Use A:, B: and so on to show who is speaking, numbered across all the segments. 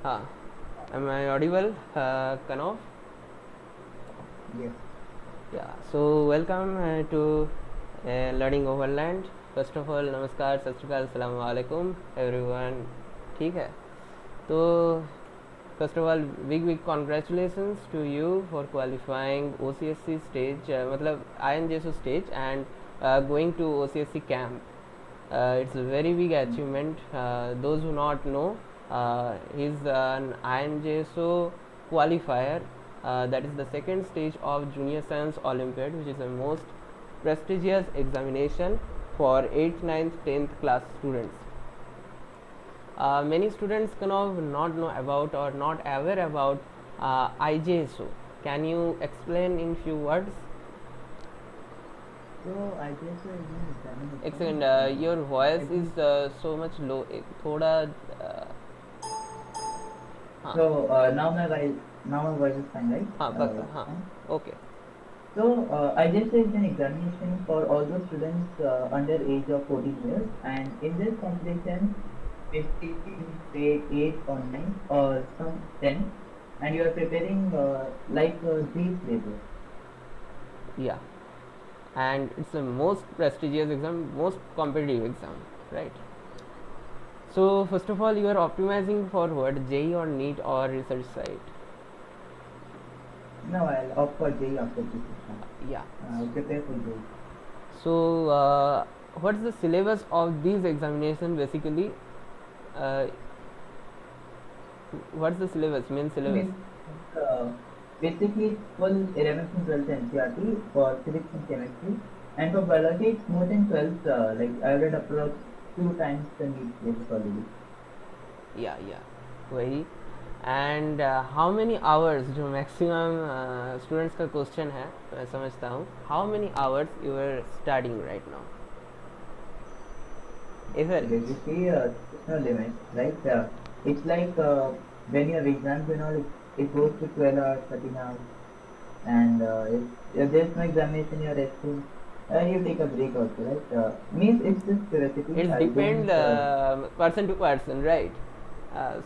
A: हाँ, am I audible, Kanav?
B: Yes.
A: Yeah, so welcome to Learning Overland. First of all, नमस्कार, सत श्री अकाल, अस्सलाम वालेकुम everyone. ठीक है, तो first of all, big congratulations to you for qualifying OCSC stage, मतलब INJSO stage and going to OCSC camp. It's a very big achievement. Those who not know, he's an INJSO qualifier. That is the second stage of Junior Science Olympiad, which is the most prestigious examination for 8th, 9th, 10th class students. Many students cannot not know about or not aware about IJSO. Can you explain in few words?
B: So I guess is an examination.
A: एक second, your voice is so much low. थोड़ा हाँ
B: So now my voice is fine, right?
A: हाँ पक्का हाँ
B: Fine.
A: Okay.
B: So I guess is an examination for all those students under age of 14 years, and in this competition, basically you take 8 or 9 or some 10, and you are preparing these labels.
A: Yeah, and it's the most prestigious exam, most competitive exam, right? So first of all, you are optimizing for what, JEE or NEET or research site?
B: Now I'll opt for JEE after this exam.
A: Yeah.
B: I'll prepare for JEE.
A: So what's the syllabus of these examination basically? uh, what's the syllabus, main syllabus?
B: Uh, Basically, it's full 11th and 12th NCERT for physics and chemistry, and for biology, it's more than 12th. I read approx 2 times the NEET syllabus already.
A: Yeah, वही. And how many hours, जो maximum students का question है, मैं समझता हूँ, how many hours you are studying right now? इधर
B: Basically, it's no limit, right? It's like when you have exams and all, it goes to 12 hours, 13 hours, and if there's no examination, you're resting. You take a break also, right? Means it's just curiosity.
A: it's
B: I
A: depend
B: don't
A: person to person, right?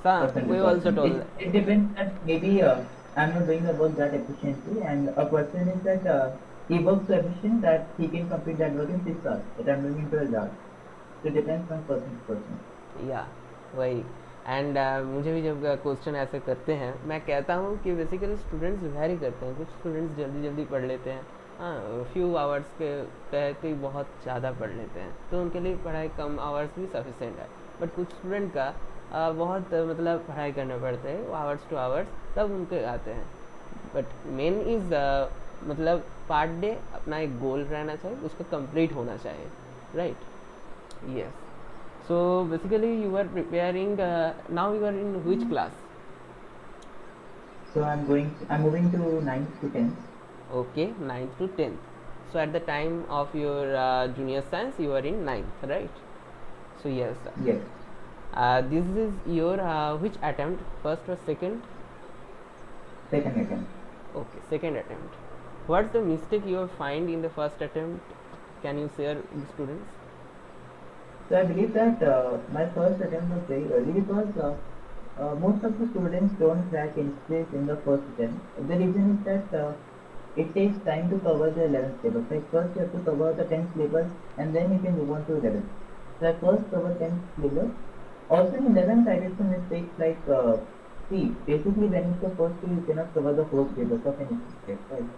A: Sam,
B: person to
A: we also
B: person.
A: told
B: It depends that maybe I'm not doing the work that efficiently, and a person is that he works so efficient that he can complete that work in 6 hours, but I'm doing in 12 hours. So it depends from person to person.
A: या वही. And मुझे भी जब question ऐसे करते हैं, मैं कहता हूँ कि बेसिकली स्टूडेंट्स वेरी करते हैं. कुछ स्टूडेंट्स जल्दी जल्दी पढ़ लेते हैं, हाँ, फ्यू आवर्स के तहत ही बहुत ज़्यादा पढ़ लेते हैं, तो उनके लिए पढ़ाई कम आवर्स भी सफिशेंट है. बट कुछ स्टूडेंट का बहुत मतलब पढ़ाई करना पड़ता है, आवर्स टू आवर्स, तब उनके आते हैं. बट मेन इज़ मतलब पार्ट डे अपना एक गोल रहना चाहिए, उसका कंप्लीट होना चाहिए, right? Yes. So basically, you were preparing. Now you are in which class?
B: So I'm moving to 9th to 10th.
A: Okay, 9th to 10th. So at the time of your junior science, you are in 9th, right? So yes.
B: Yes.
A: This is your which attempt? First or second?
B: Second attempt.
A: Okay, second attempt. What's the mistake you find in the first attempt? Can you share with students?
B: So I believe that my first attempt was very early because most of the students don't crack English in the first attempt. The reason is that it takes time to cover the 11th syllabus. Like first you have to cover the 10th syllabus and then you can move on to 11th. So I first cover 10th syllabus. Also in 11th I did some mistakes like see basically when it's the first year you cannot cover the whole syllabus of any subject, right?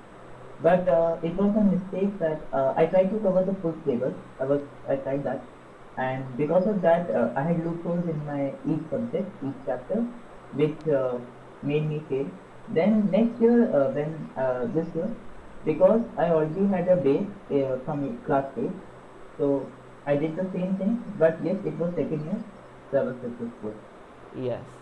B: But it was a mistake that I tried to cover the full syllabus. I tried that, and because of that I had loopholes in my each subject, each chapter, which made me fail. Then next year, when this year, because I already had a base from class 8, so I did the same thing. But yes, it was second year, so I was successful.
A: Yes.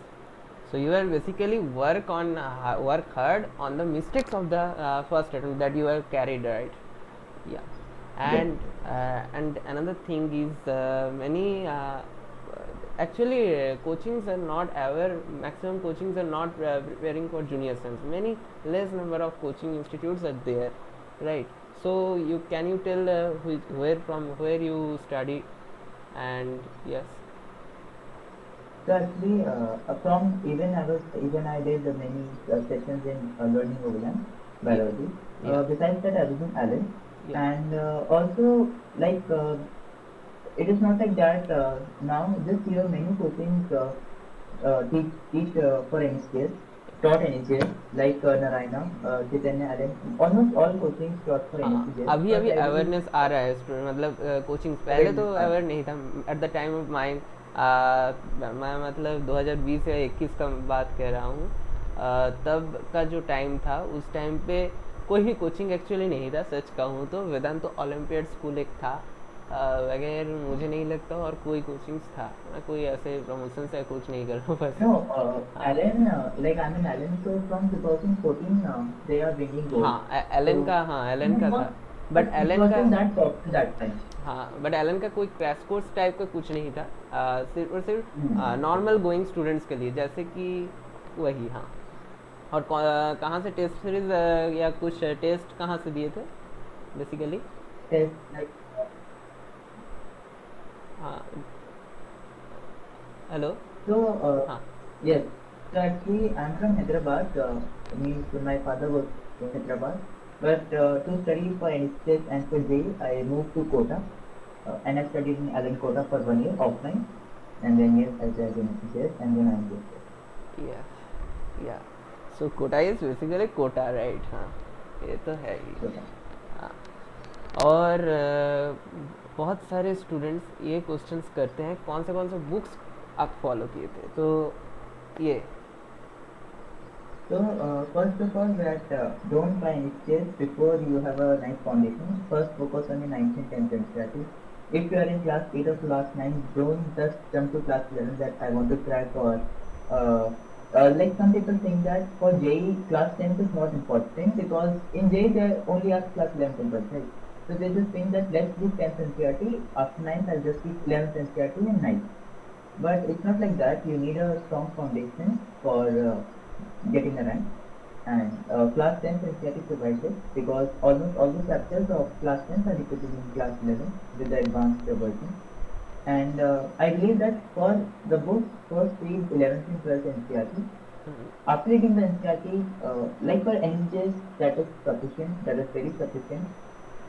A: So you are basically work hard on the mistakes of the first attempt that you have carried, right? Yeah.
B: Yes.
A: And another thing is many actually coachings are not aware, maximum coachings are not preparing for junior science. Many less number of coaching institutes are there, right? So you can you tell where you study? And yes.
B: So actually, from even I did many sessions in learning Overland
A: Yeah,
B: biology.
A: yeah,
B: Besides that, I was in Allen,
A: yeah.
B: and also like it is not like that. Now this year, many coachings teach for NHS, taught NHS like Narayana, Chaitanya Allen. Almost all coachings taught for
A: हाँ,
B: NHS,
A: अभी
B: but
A: अभी
B: I believe
A: awareness आ रहा है student, मतलब coaching पहले तो
B: awareness are.
A: Aware नहीं था at the time of mind. मैं मतलब 2020 या 21 का बात कह रहा हूँ। तब का जो टाइम था, उस टाइम पे कोई भी कोचिंग एक्चुअली नहीं था, सच कहूँ तो वेदांत तो ओलंपियड स्कूल एक था। वगैर मुझे नहीं लगता और कोई कोचिंग्स था। मैं कोई ऐसे प्रमोशन से कुछ नहीं कर रहा हूँ बस।
B: No,
A: हाँ,
B: Allen, like I'm in Allen, so from 2014, they are bringing gold.
A: हाँ, एलन
B: So,
A: का, हाँ एलन
B: it
A: का
B: was,
A: था। बट
B: but it
A: एलन का,
B: wasn't that popular that time.
A: हाँ बट एलन का कोई क्रैश कोर्स टाइप का कुछ नहीं था। सिर्फ और सिर्फ
B: Hmm.
A: नॉर्मल गोइंग स्टूडेंट्स के लिए, जैसे कि वही। हाँ, और कहाँ से टेस्ट सीरीज या कुछ टेस्ट कहाँ से दिए थे बेसिकली?
B: Yes, like,
A: हाँ, हेलो।
B: so,
A: हाँ,
B: yes. So actually, I'm from Hyderabad. Means my father was from Hyderabad. But to study for NHS and for JEE, I moved to Kota. And I studied in Allen Kota for 1 year offline. And then yes, I studied in NHS and then I'm here.
A: Yeah yeah so Kota is basically Kota, right? हाँ, ये तो है ही।
B: Kota.
A: हाँ, और बहुत सारे students ये questions करते हैं कौन से बुक्स आप फॉलो किए थे, तो ये।
B: So, first of all, that don't buy NHS before you have a nice foundation. First, focus on your 9th and 10th NCERT. If you are in class 8 or class 9, don't just jump to class 11 that I want to crack or like some people think that for JEE, class 10th is not important because in JEE they only ask class 11th and 12th, right? So they just think that let's do 10th NCERT, after 9th I'll just teach 11th NCERT and 9th. But it's not like that. You need a strong foundation for getting a rank. And class 10th NCERT provides it because almost all the chapters of class 10th are repeated in class 11 with the advanced version. And I believe that for the books, first read 11th and 12th NCERT. After reading the NCERT, like for NHS, that is sufficient, that is very sufficient.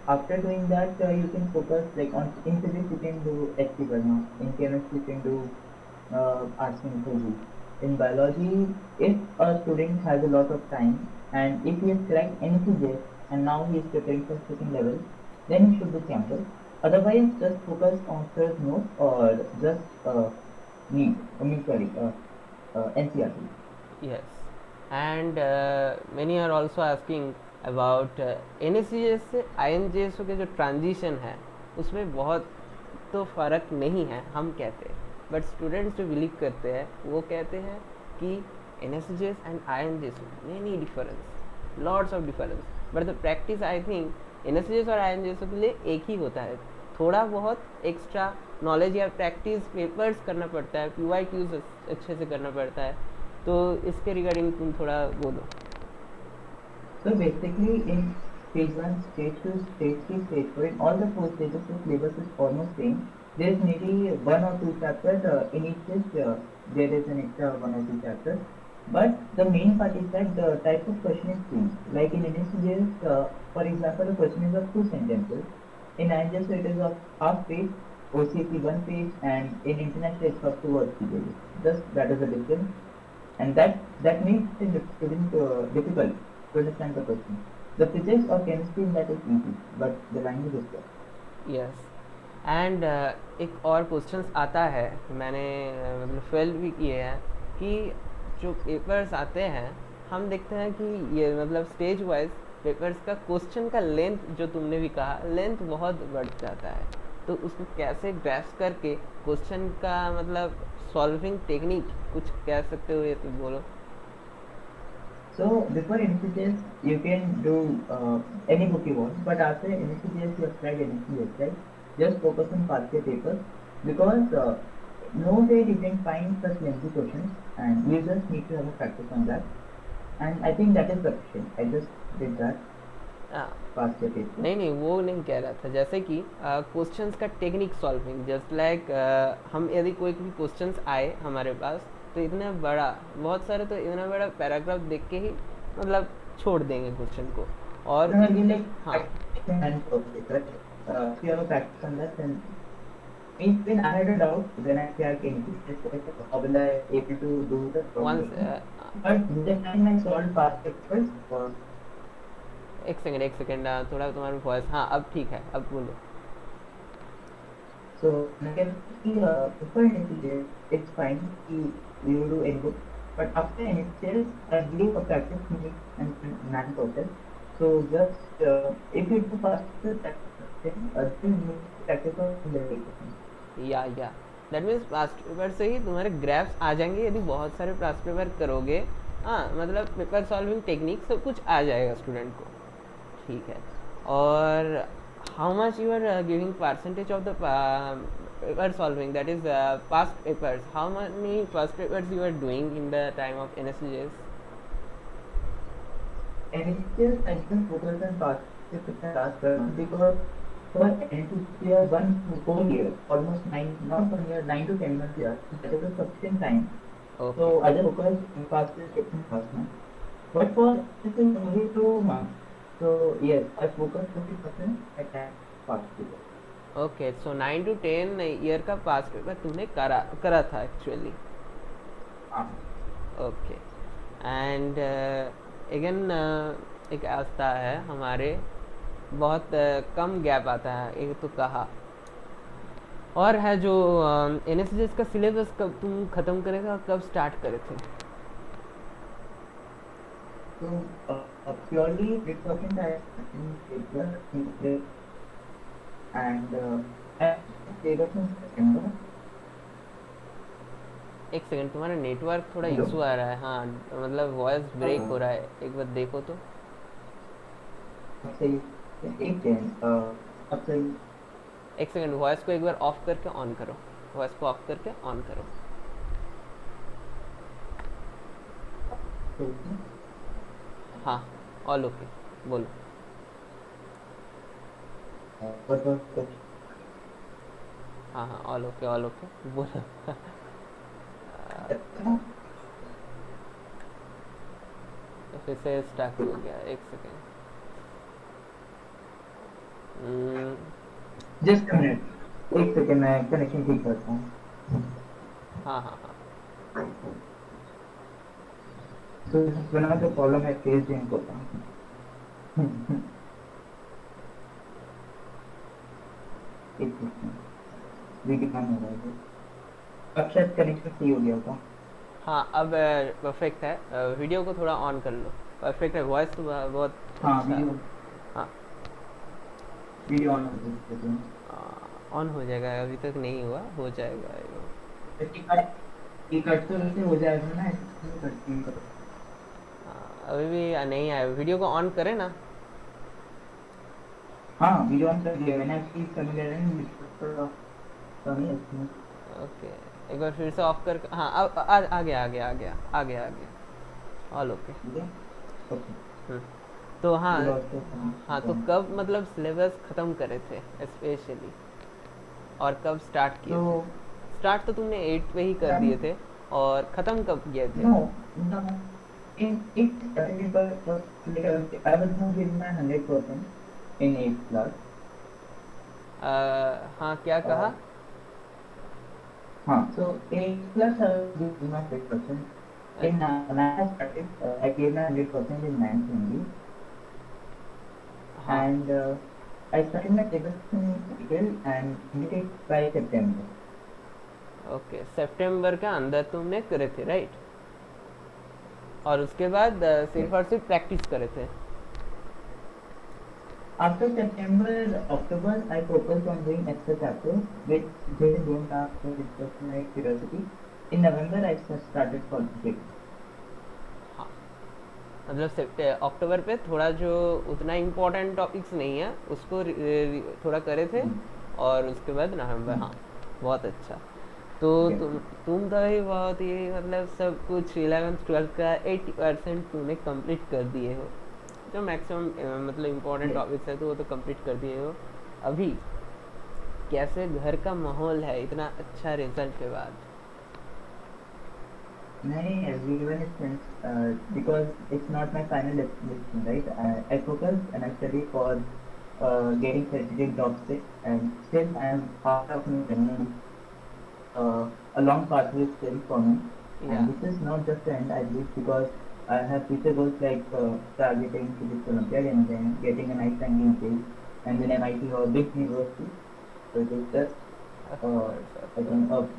B: After doing that, you can focus like on in physics you can do HC Verma, in chemistry you can do arts and physics. In biology, if a student has a lot of time and if he has cracked any subject and now he is preparing for second level, then he should do campus. Otherwise, just focus on first notes or just need, I mean sorry, NCRT.
A: Yes, and many are also asking about NSCS से INJSO के जो transition है उसमें बहुत तो फ़र्क नहीं है हम कहते हैं, बट स्टूडेंट्स जो बिलीव करते हैं वो कहते हैं कि NSCS and INJSO many difference, lots of difference, but the practice I think NSCS और INJSO के लिए एक ही होता है। थोड़ा बहुत एक्स्ट्रा नॉलेज या प्रैक्टिस पेपर्स करना पड़ता है, PYQs अच्छे से करना पड़ता है, तो इसके रिगार्डिंग तुम थोड़ा बोलो।
B: So basically, in stage 1, stage 2, stage 3, stage 4, in all the 4 stages, the syllabus is almost same. There is maybe 1 or 2 chapters. In each stage, there is an extra 1 or 2 chapters. But the main part is that the type of question is changed. Like in NSCS, for example, the question is of 2 sentences. In INJSO, it is of half page, OCP 1 page, and in international, it's of 2 or 3 pages. Just that is the difference. And that makes the student difficult to understand the question. The physics or chemistry in that is easy, but the language is tough.
A: Yes, and एक और questions आता है, मैंने मतलब fail भी किए हैं, कि जो पेपर्स आते हैं हम देखते हैं कि ये मतलब स्टेज वाइज पेपर्स का क्वेश्चन का लेंथ, जो तुमने भी कहा, लेंथ बहुत बढ़ जाता है, तो उसको कैसे ग्रैस्प करके क्वेश्चन का मतलब सॉल्विंग टेक्निक कुछ कह सकते हो, ये तो बोलो।
B: So before NCGS, you can do any book you want, but after NCGS, you have tried NCGS, right? Just focus on past year papers because nowhere you can find such lengthy questions, and you just need to have a practice on that. And I think that is sufficient. I just did that.
A: हाँ,
B: past year paper?
A: नहीं नहीं वो नहीं कह रहा था, जैसे कि क्वेश्चंस का टेक्निक सॉल्विंग, जस्ट लाइक हम यदि कोई भी क्वेश्चंस आए हमारे पास, तो इतना बड़ा, बहुत सारे, तो इतना बड़ा पैराग्राफ देख के ही मतलब छोड़ देंगे क्वेश्चन को। और
B: No, you like
A: हाँ,
B: practicing and process, right? If you have a practice on that, then means when I had a doubt, then I came to this, like, how will I able to do the
A: once
B: problem? But the time I solved past papers was
A: एक second एक second, थोड़ा तुम्हारी voice, हाँ अब ठीक है, अब बोलो।
B: so I can see before initial it's fine you do any book, but after initial I believe a practice needs and non process. So just if you do past practice, then you practice on the
A: या that means past paper से ही तुम्हारे graphs आ जाएंगे यदि बहुत सारे past paper करोगे। हाँ, मतलब पेपर सॉल्विंग टेक्निक सब कुछ आ जाएगा स्टूडेंट को, ठीक है। और how much you are giving percentage of the paper solving, that is past papers, how many past papers you are doing in the time of NSGS?
B: initial I can focus on past last term because for NCCR one whole year, almost 9 to 10 months year, that is a sufficient time.
A: Okay
B: So I just focus in past first month. But for this is only 2 months. So yes, I focus 50% at that past year.
A: Okay, so 9 to 10 year का past paper तुमने करा था actually.
B: हाँ.
A: Okay, and again एक आता है हमारे, बहुत कम गैप आता है, एक तो कहा, और है जो NSGS का सिलेबस कब तुम ख़त्म करेगा, कब स्टार्ट करे थे?
B: So purely 8% I in paper in and syllabus in September.
A: एक सेकंड, तुम्हारा नेटवर्क थोड़ा
B: Hello?
A: इशू आ रहा है, हाँ मतलब वॉइस ब्रेक हो रहा है, एक बार देखो तो।
B: Say 8 10. अब से
A: एक सेकंड, वॉइस को एक बार ऑफ करके ऑन करो, वॉइस को ऑफ करके ऑन करो। हाँ, ऑल ओके, बोलो।
B: what was the
A: हाँ हाँ, ऑल ओके बोलो। फिर से स्टार्ट हो गया, एक सेकेंड।
B: just a minute. एक सेकंड मैं कनेक्शन ठीक करता हूँ.
A: हाँ हाँ हाँ,
B: So this is one of the problem I faced in Kota. एक सेकंड. देखिए काम हो रहा है. अब शायद कनेक्शन सही हो गया होगा.
A: हाँ अब परफेक्ट है, वीडियो को थोड़ा ऑन कर लो, परफेक्ट है, वॉइस तो बहुत
B: हाँ
A: अच्छा है।
B: वीडियो
A: हाँ
B: वीडियो ऑन कर देते हैं.
A: ऑन हो जाएगा, अभी तक नहीं हुआ, हो जाएगा।
B: ये कट तो वैसे हो जाएगा ना, कट
A: अभी भी नहीं आया, वीडियो को ऑन करें ना।
B: हाँ वीडियो ऑन कर दिया मैंने. आपकी समझ थोड़ा कमी है इसमें.
A: ओके, एक बार फिर से ऑफ कर, हाँ अब आ गया ऑल ओके।
B: ठीक है. ओके.
A: तो हाँ
B: हाँ
A: तो कब मतलब सिलेबस ख़त्म करे थे स्पेशली, और कब स्टार्ट किए
B: तो
A: थे? स्टार्ट तो तुमने 8 पे ही कर दिए थे, और ख़त्म कब किए थे?
B: no in starting paper I was not giving my 100% in 8th class.
A: हाँ क्या कहा?
B: हाँ so in 8th class I was giving my 100%. In 9th I started I gave my 100% in 9th only.
A: हाँ
B: And I started my syllabus in April and completed by September.
A: Okay, सितंबर के अंदर तुमने करे थे राइट, और उसके बाद सिर्फ और सिर्फ प्रैक्टिस करे थे।
B: After September, October, I focused on doing extra chapters, which didn't don't have to discuss my curiosity. In November, I started concentrating.
A: हाँ, मतलब अक्टूबर पे थोड़ा जो उतना इम्पोर्टेंट टॉपिक्स नहीं है उसको थोड़ा करे थे, और उसके बाद नवंबर। हाँ बहुत अच्छा। तो तुम तो ही बहुत ही मतलब सब कुछ 11th 12th का 80% तुमने कंप्लीट कर दिए हो, जो मैक्सिमम मतलब इम्पोर्टेंट टॉपिक्स है तो वो तो कंप्लीट कर दिए हो। अभी कैसे घर का माहौल है इतना अच्छा रिजल्ट के बाद?
B: नहीं, everyone is tense because it's not my final destination, right? I focus and I study for getting certificate job sick, and still I am part of my journey, a long pathway still for me.
A: या
B: And this is not just the end, I believe, because I have future goals like targeting Physics Olympiad and then getting a nice ranking page, and then MIT or big university. So it is just,
A: of
B: uh,
A: course of
B: I think,
A: course.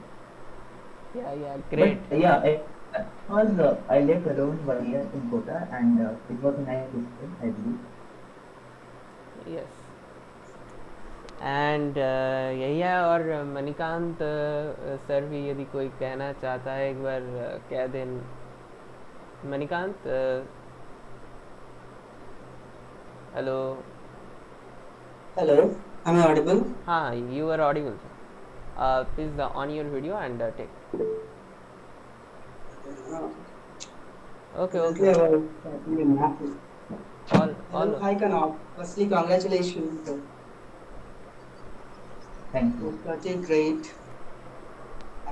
A: या
B: but
A: great.
B: yeah, was I lived alone 1 year in Kota, and it was a nice decision, I believe.
A: Yes. And यही है। और Manikant sir भी यदि कोई कहना चाहता है एक बार कह दें। Manikant, hello.
C: Hello, am I audible?
A: हाँ, you are audible. Please on your video and take.
C: Uh,
A: okay
C: Currently,
A: okay.
C: I was starting in math.
A: All
C: Hello, hi Kanal. Firstly, congratulations.
B: Thank you.
C: For such a great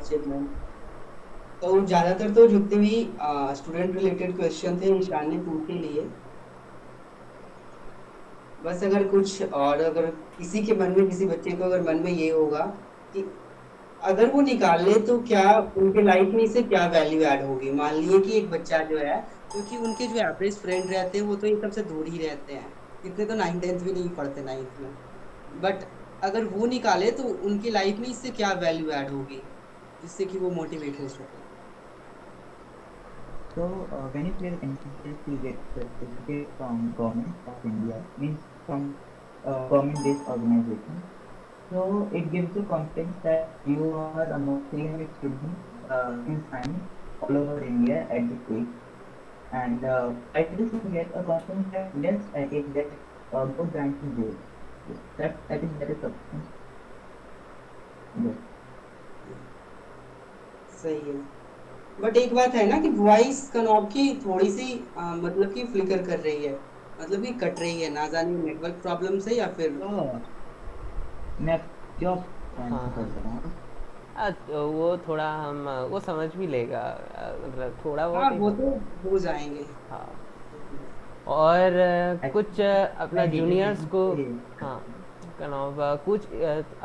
C: achievement. तो ज़्यादातर तो जितने भी student related question थे ईशान ने पूछ ही लिए। बस अगर कुछ और अगर किसी के मन में किसी बच्चे को अगर मन में ये होगा कि अगर वो निकाल ले तो क्या उनके लाइफ में इससे क्या वैल्यू ऐड होगी। मान लिए कि एक बच्चा जो है, क्योंकि उनके जो एवरेज फ्रेंड रहते हैं वो तो ये सबसे दूर ही रहते हैं, कितने तो 9th 10th भी नहीं पढ़ते 9th में। बट अगर वो निकाले तो उनकी लाइफ में इससे क्या वैल्यू ऐड होगी जिससे कि वो मोटिवेट हो सके।
B: So when you clear NCTS, you get certificate from Government of India, means from government-based organization. So it gives you confidence that you are among 300 students in science all over India at this age. And at this you get a confidence that yes, I can get a good ranking grade. That I think that is sufficient. Yes.
C: सही है। But एक बात है ना कि voice कनॉब की थोड़ी सी मतलब कि फ्लिकर कर रही है, मतलब कि कट रही है, ना जाने नेटवर्क प्रॉब्लम से या फिर
B: तो मैं जॉब
A: हाँ
B: कर रहा हूँ।
A: तो वो थोड़ा हम वो समझ भी लेगा, मतलब थोड़ा
C: हाँ
A: बहुत ही
C: वो तो हो जाएंगे।
A: हाँ। और कुछ अपना
B: मैं
A: जूनियर्स को,
B: डिटेल
A: हाँ कनौवा, कुछ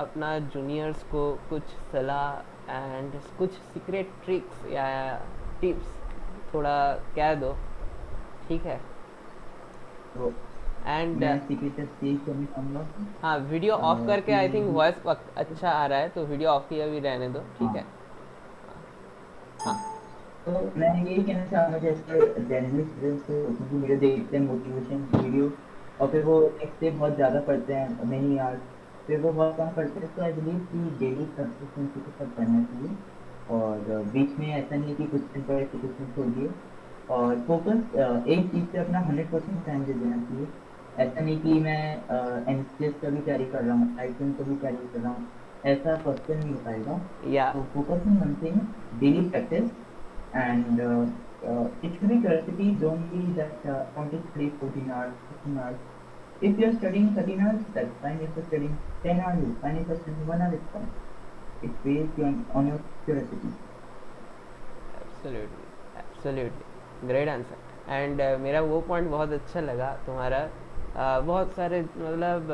A: अपना जूनियर्स को कुछ सलाह एंड कुछ सीक्रेट ट्रिक्स या टिप्स थोड़ा कह दो, ठीक है?
B: तो
A: एंड
B: मैं सीक्रेट सीख करना चाहूँगा।
A: हाँ, वीडियो ऑफ करके आई थिंक वॉइस अच्छा आ रहा है, तो वीडियो ऑफ किया भी रहने दो, ठीक है? हाँ
B: तो मैं यही कहना चाहूँगा, जैसे जनरली स्टूडेंट्स की वीडियो देखते हैं मोटिवेशन वीडियो, और फिर वो नेक्स्ट डे बहुत ज़्यादा पढ़ते हैं, नहीं यार फिर वो बहुत कम पढ़ते हैं। तो आई बिलीव कि डेली कंसिस्टेंसी के साथ पढ़ना चाहिए, और बीच में ऐसा नहीं कि कुछ दिन पढ़े तो कुछ दिन छोड़ दिए, और फोकस एक चीज़ पे अपना 100% टाइम दे देना चाहिए। ऐसा नहीं कि मैं एनसीएस का भी तैयारी कर रहा हूँ, आईटीएम का भी तैयारी कर रहा हूँ, ऐसा फर्स्ट नहीं हो पाएगा।
A: या
B: So focus on one thing, daily practice, and it should be curiosity. Don't be that want to study 14 hours, 15 hours. If you're studying 13 hours, that's fine. If you're studying 10 hours, it's fine. If you're studying 1 hour, it's fine. It's based on your curiosity.
A: Absolutely absolutely great answer. And मेरा वो point बहुत अच्छा लगा तुम्हारा। बहुत सारे मतलब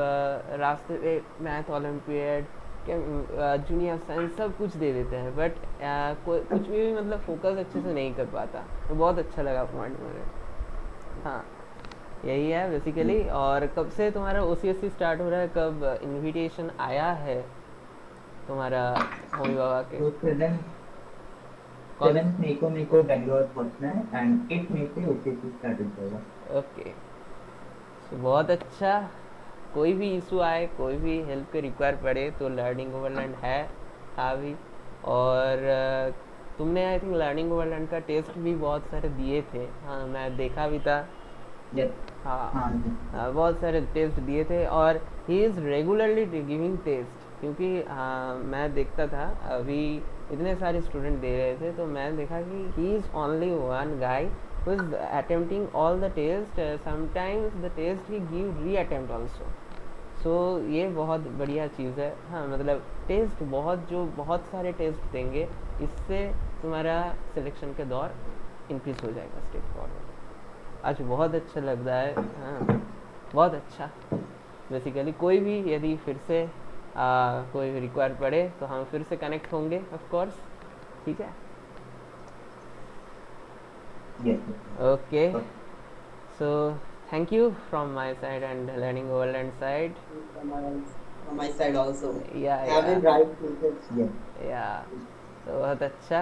A: रास्ते पे मैथ ओलंपियाड के जूनियर साइंस सब कुछ दे देते हैं, बट कुछ भी मतलब फोकस अच्छे से नहीं कर पाता, तो बहुत अच्छा लगा पॉइंट मुझे। हाँ यही है बेसिकली। और कब से तुम्हारा OCSC स्टार्ट हो रहा है, कब इनविटेशन आया है तुम्हारा होमी बाबा के?
B: So 7th मई को मेरे को बेंगलोर पहुंचना है, and 8th मई से OCSC स्टार्ट हो जाएगा।
A: ओके, तो बहुत अच्छा। कोई भी इशू आए, कोई भी हेल्प के रिक्वायर पड़े तो लर्निंग ओवरलैंड है, था भी। और तुमने आई थिंक लर्निंग ओवरलैंड का टेस्ट भी बहुत सारे दिए थे। हाँ मैं देखा भी था।
B: Yes.
A: हाँ
B: हाँ
A: बहुत सारे टेस्ट दिए थे, और he is regularly giving test, क्योंकि हाँ मैं देखता था अभी इतने सारे स्टूडेंट दे रहे थे, तो मैं देखा कि he is only one guy who is attempting all the test. Sometimes the test he give re-attempt also. सो ये बहुत बढ़िया चीज़ है। हाँ, मतलब टेस्ट बहुत सारे टेस्ट देंगे, इससे तुम्हारा सिलेक्शन के दौर इंक्रीज हो जाएगा स्टेप फॉरवर्ड। आज बहुत अच्छा लग रहा है। हाँ, बहुत अच्छा। बेसिकली कोई भी यदि फिर से कोई रिक्वायर पड़े तो हम फिर से कनेक्ट होंगे ऑफ कोर्स, ठीक है? Okay, so thank you from my side and Learning Overland side.
C: From my side also.
A: Yeah,
C: Have
A: yeah.
C: a bright future.
A: Yeah. तो बहुत अच्छा।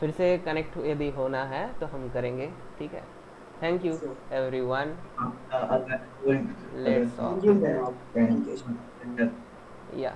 A: फिर से कनेक्ट यदि होना है तो हम करेंगे, ठीक है? Thank you everyone. Let's all.
C: Thank you.
A: या